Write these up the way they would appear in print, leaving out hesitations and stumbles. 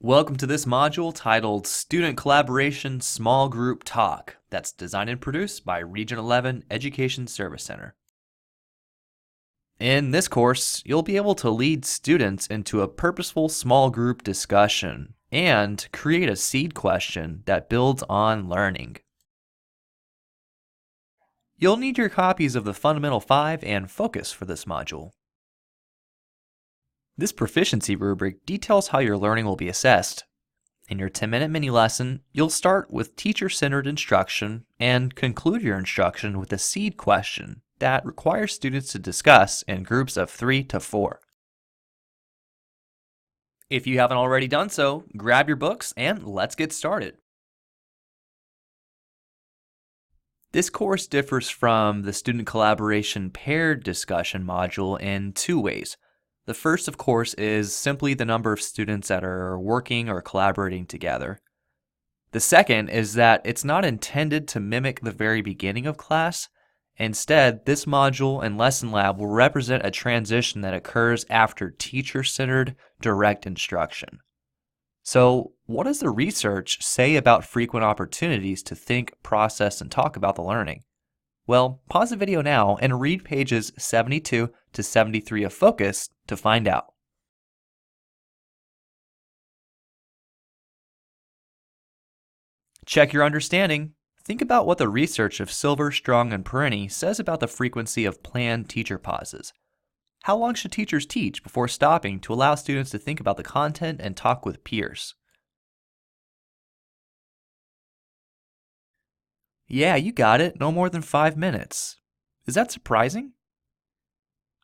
Welcome to this module titled Student Collaboration Small Group Talk that's designed and produced by Region 11 Education Service Center. In this course, you'll be able to lead students into a purposeful small group discussion and create a seed question that builds on learning. You'll need your copies of the Fundamental 5 and Focus for this module. This proficiency rubric details how your learning will be assessed. In your 10-minute mini lesson, you'll start with teacher-centered instruction and conclude your instruction with a seed question that requires students to discuss in groups of 3 to 4. If you haven't already done so, grab your books and let's get started. This course differs from the Student Collaboration Paired Discussion module in two ways. The first, of course, is simply the number of students that are working or collaborating together. The second is that it's not intended to mimic the very beginning of class. Instead, this module and lesson lab will represent a transition that occurs after teacher-centered direct instruction. So, what does the research say about frequent opportunities to think, process, and talk about the learning? Well, pause the video now and read pages 72 to 73 of Focus to find out. Check your understanding. Think about what the research of Silver, Strong, and Perini says about the frequency of planned teacher pauses. How long should teachers teach before stopping to allow students to think about the content and talk with peers? Yeah, you got it, no more than 5 minutes. Is that surprising?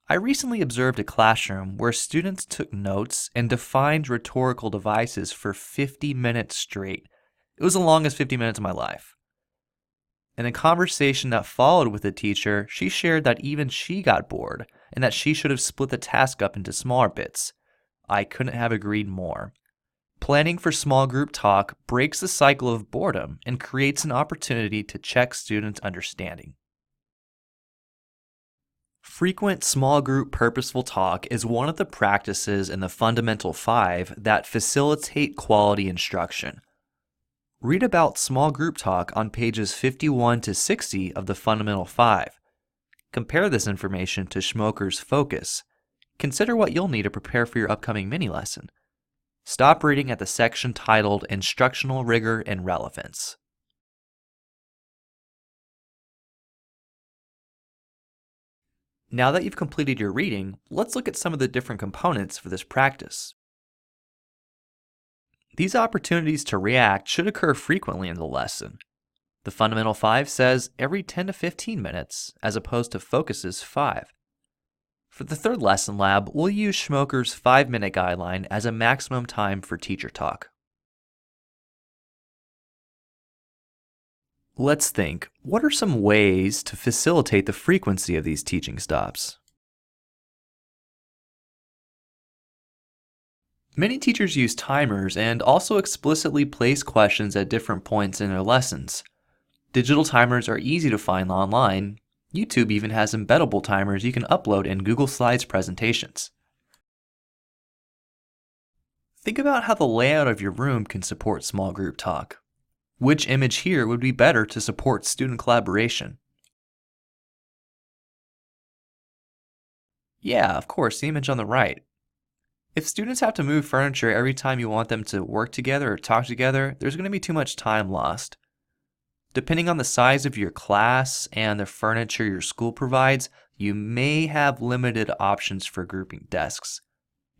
I recently observed a classroom where students took notes and defined rhetorical devices for 50 minutes straight. It was the longest 50 minutes of my life. In a conversation that followed with the teacher, she shared that even she got bored and that she should have split the task up into smaller bits. I couldn't have agreed more. Planning for small group talk breaks the cycle of boredom and creates an opportunity to check students' understanding. Frequent small group purposeful talk is one of the practices in the Fundamental 5 that facilitate quality instruction. Read about small group talk on pages 51 to 60 of the Fundamental 5. Compare this information to Schmoker's Focus. Consider what you'll need to prepare for your upcoming mini lesson. Stop reading at the section titled Instructional Rigor and Relevance. Now that you've completed your reading, let's look at some of the different components for this practice. These opportunities to react should occur frequently in the lesson. The Fundamental 5 says every 10 to 15 minutes, as opposed to Focus's 5. For the third lesson lab, we'll use Schmoker's 5-minute guideline as a maximum time for teacher talk. Let's think, what are some ways to facilitate the frequency of these teaching stops? Many teachers use timers and also explicitly place questions at different points in their lessons. Digital timers are easy to find online. YouTube even has embeddable timers you can upload in Google Slides presentations. Think about how the layout of your room can support small group talk. Which image here would be better to support student collaboration? Yeah, of course, the image on the right. If students have to move furniture every time you want them to work together or talk together, there's going to be too much time lost. Depending on the size of your class and the furniture your school provides, you may have limited options for grouping desks.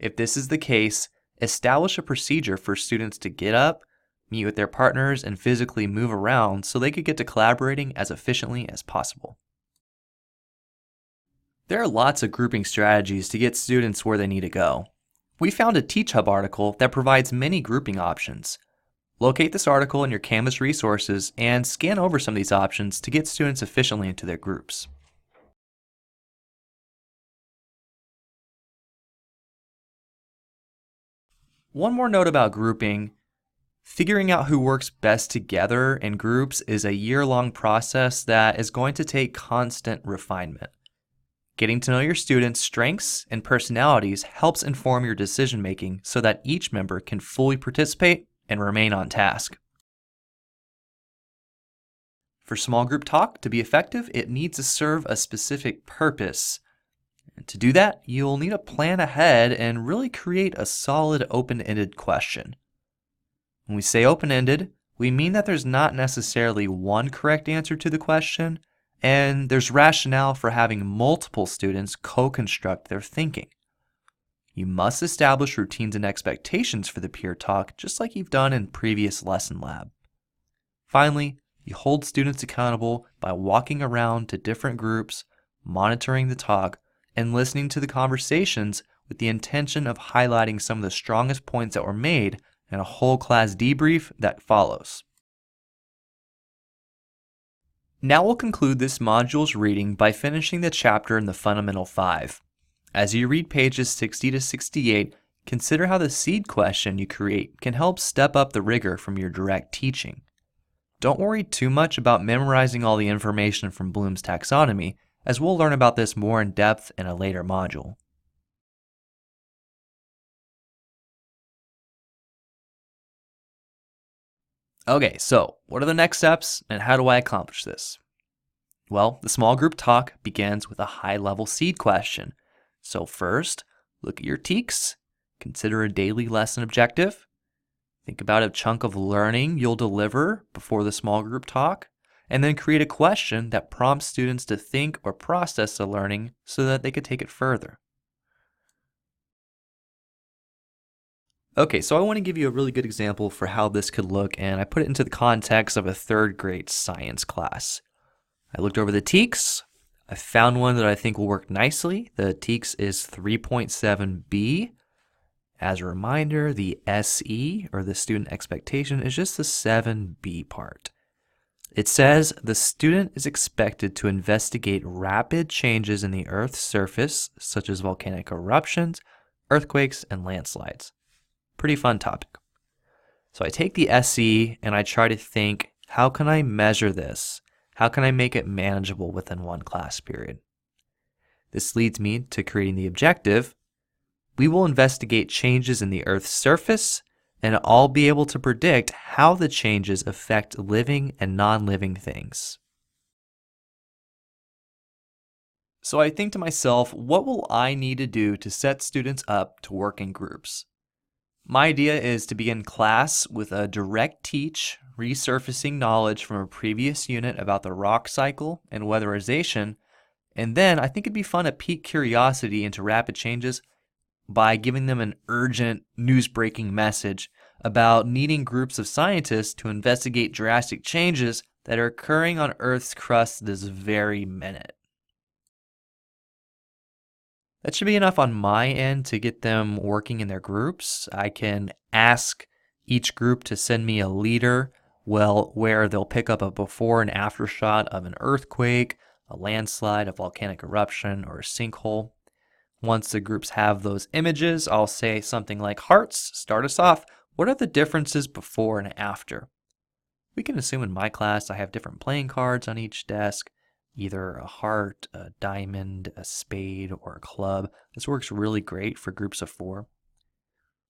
If this is the case, establish a procedure for students to get up, meet with their partners, and physically move around so they could get to collaborating as efficiently as possible. There are lots of grouping strategies to get students where they need to go. We found a TeachHub article that provides many grouping options. Locate this article in your Canvas resources and scan over some of these options to get students efficiently into their groups. One more note about grouping. Figuring out who works best together in groups is a year-long process that is going to take constant refinement. Getting to know your students' strengths and personalities helps inform your decision making so that each member can fully participate and remain on task. For small group talk to be effective, it needs to serve a specific purpose. And to do that, you'll need to plan ahead and really create a solid open-ended question. When we say open-ended, we mean that there's not necessarily one correct answer to the question, and there's rationale for having multiple students co-construct their thinking. You must establish routines and expectations for the peer talk, just like you've done in previous lesson lab. Finally, you hold students accountable by walking around to different groups, monitoring the talk, and listening to the conversations with the intention of highlighting some of the strongest points that were made in a whole class debrief that follows. Now we'll conclude this module's reading by finishing the chapter in the Fundamental 5. As you read pages 60 to 68, consider how the seed question you create can help step up the rigor from your direct teaching. Don't worry too much about memorizing all the information from Bloom's taxonomy, as we'll learn about this more in depth in a later module. Okay, so what are the next steps and how do I accomplish this? Well, the small group talk begins with a high-level seed question. So first, look at your TEKS, consider a daily lesson objective, think about a chunk of learning you'll deliver before the small group talk, and then create a question that prompts students to think or process the learning so that they could take it further. Okay, so I want to give you a really good example for how this could look, and I put it into the context of a third grade science class. I looked over the TEKS. I found one that I think will work nicely. The TEKS is 3.7b. As a reminder, the SE, or the student expectation, is just the 7b part. It says the student is expected to investigate rapid changes in the Earth's surface, such as volcanic eruptions, earthquakes, and landslides. Pretty fun topic. So I take the SE and I try to think, how can I measure this? How can I make it manageable within one class period? This leads me to creating the objective. We will investigate changes in the Earth's surface, and I'll be able to predict how the changes affect living and non-living things. So I think to myself, what will I need to do to set students up to work in groups? My idea is to begin class with a direct teach, resurfacing knowledge from a previous unit about the rock cycle and weatherization, and then I think it'd be fun to pique curiosity into rapid changes by giving them an urgent news-breaking message about needing groups of scientists to investigate drastic changes that are occurring on Earth's crust this very minute. That should be enough on my end to get them working in their groups. I can ask each group to send me a leader, where they'll pick up a before and after shot of an earthquake, a landslide, a volcanic eruption, or a sinkhole. Once the groups have those images, I'll say something like, Hearts, start us off. What are the differences before and after? We can assume in my class I have different playing cards on each desk, either a heart, a diamond, a spade, or a club. This works really great for groups of 4.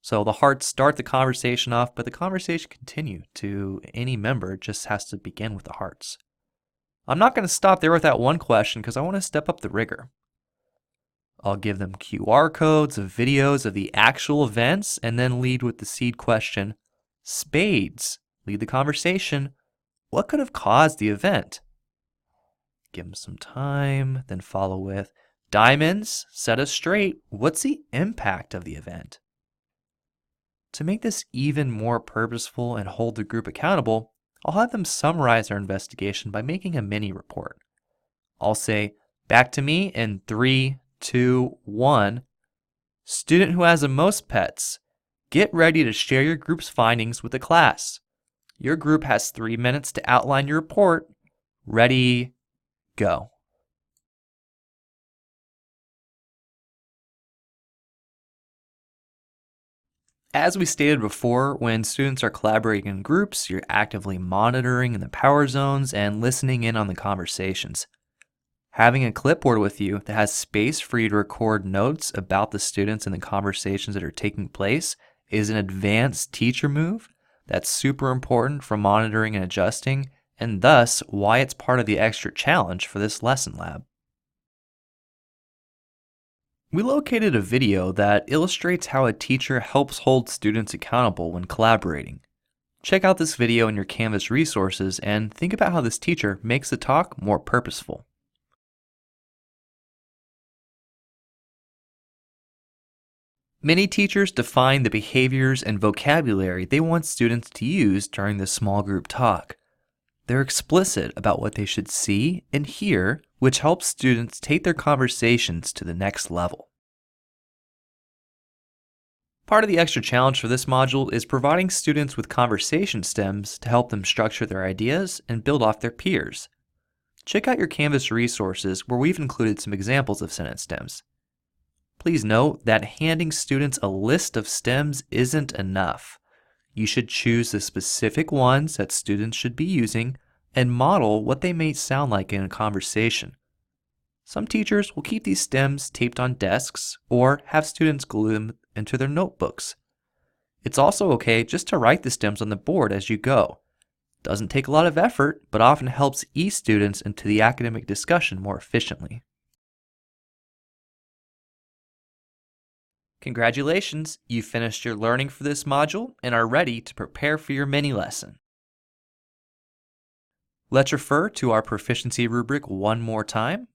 So the hearts start the conversation off, but the conversation continue to any member just has to begin with the hearts. I'm not going to stop there with that one question because I want to step up the rigor. I'll give them QR codes of videos of the actual events and then lead with the seed question. Spades, lead the conversation. What could have caused the event? Give them some time, then follow with diamonds, set us straight. What's the impact of the event? To make this even more purposeful and hold the group accountable, I'll have them summarize their investigation by making a mini report. I'll say, back to me in 3, 2, 1. Student who has the most pets, get ready to share your group's findings with the class. Your group has 3 minutes to outline your report. Ready, go. As we stated before, when students are collaborating in groups, you're actively monitoring in the power zones and listening in on the conversations. Having a clipboard with you that has space for you to record notes about the students and the conversations that are taking place is an advanced teacher move that's super important for monitoring and adjusting, and thus why it's part of the extra challenge for this lesson lab. We located a video that illustrates how a teacher helps hold students accountable when collaborating. Check out this video in your Canvas resources and think about how this teacher makes the talk more purposeful. Many teachers define the behaviors and vocabulary they want students to use during the small group talk. They're explicit about what they should see and hear, which helps students take their conversations to the next level. Part of the extra challenge for this module is providing students with conversation stems to help them structure their ideas and build off their peers. Check out your Canvas resources where we've included some examples of sentence stems. Please note that handing students a list of stems isn't enough. You should choose the specific ones that students should be using and model what they may sound like in a conversation. Some teachers will keep these stems taped on desks or have students glue them into their notebooks. It's also okay just to write the stems on the board as you go. Doesn't take a lot of effort, but often helps ease students into the academic discussion more efficiently. Congratulations, you finished your learning for this module and are ready to prepare for your mini lesson. Let's refer to our proficiency rubric one more time.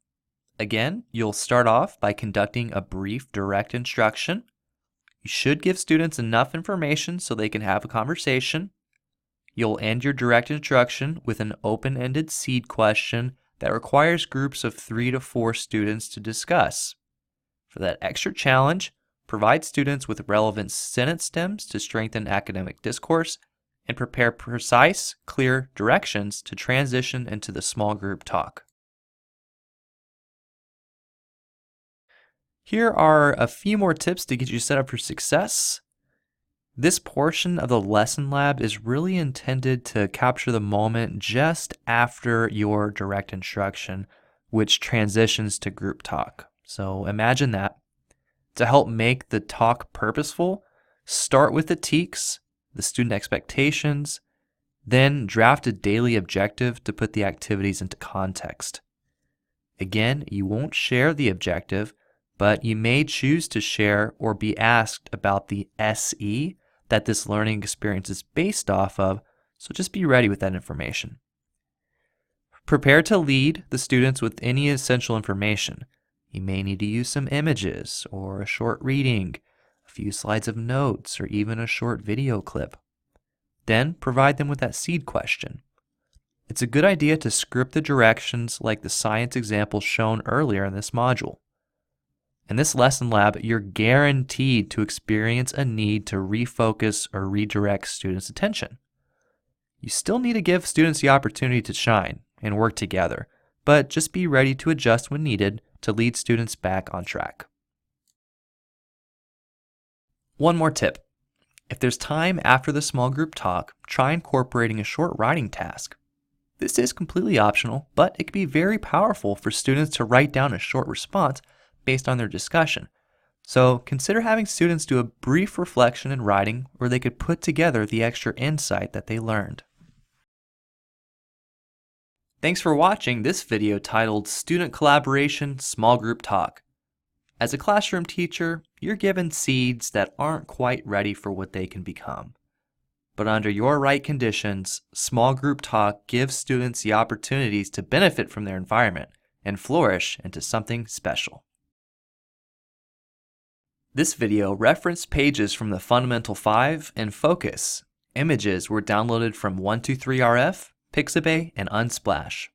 Again, you'll start off by conducting a brief direct instruction. You should give students enough information so they can have a conversation. You'll end your direct instruction with an open-ended seed question that requires groups of 3 to 4 students to discuss. For that extra challenge, provide students with relevant sentence stems to strengthen academic discourse, and prepare precise, clear directions to transition into the small group talk. Here are a few more tips to get you set up for success. This portion of the lesson lab is really intended to capture the moment just after your direct instruction, which transitions to group talk. So imagine that. To help make the talk purposeful, start with the TEKS, the student expectations, then draft a daily objective to put the activities into context. Again, you won't share the objective, but you may choose to share or be asked about the SE that this learning experience is based off of, so just be ready with that information. Prepare to lead the students with any essential information. You may need to use some images or a short reading, a few slides of notes, or even a short video clip. Then provide them with that seed question. It's a good idea to script the directions like the science example shown earlier in this module. In this lesson lab, you're guaranteed to experience a need to refocus or redirect students' attention. You still need to give students the opportunity to shine and work together, but just be ready to adjust when needed to lead students back on track. One more tip. If there's time after the small group talk, try incorporating a short writing task. This is completely optional, but it can be very powerful for students to write down a short response based on their discussion. So consider having students do a brief reflection in writing where they could put together the extra insight that they learned. Thanks for watching this video titled Student Collaboration Small Group Talk. As a classroom teacher, you're given seeds that aren't quite ready for what they can become. But under your right conditions, small group talk gives students the opportunities to benefit from their environment and flourish into something special. This video referenced pages from the Fundamental 5 and Focus. Images were downloaded from 123RF, Pixabay, and Unsplash.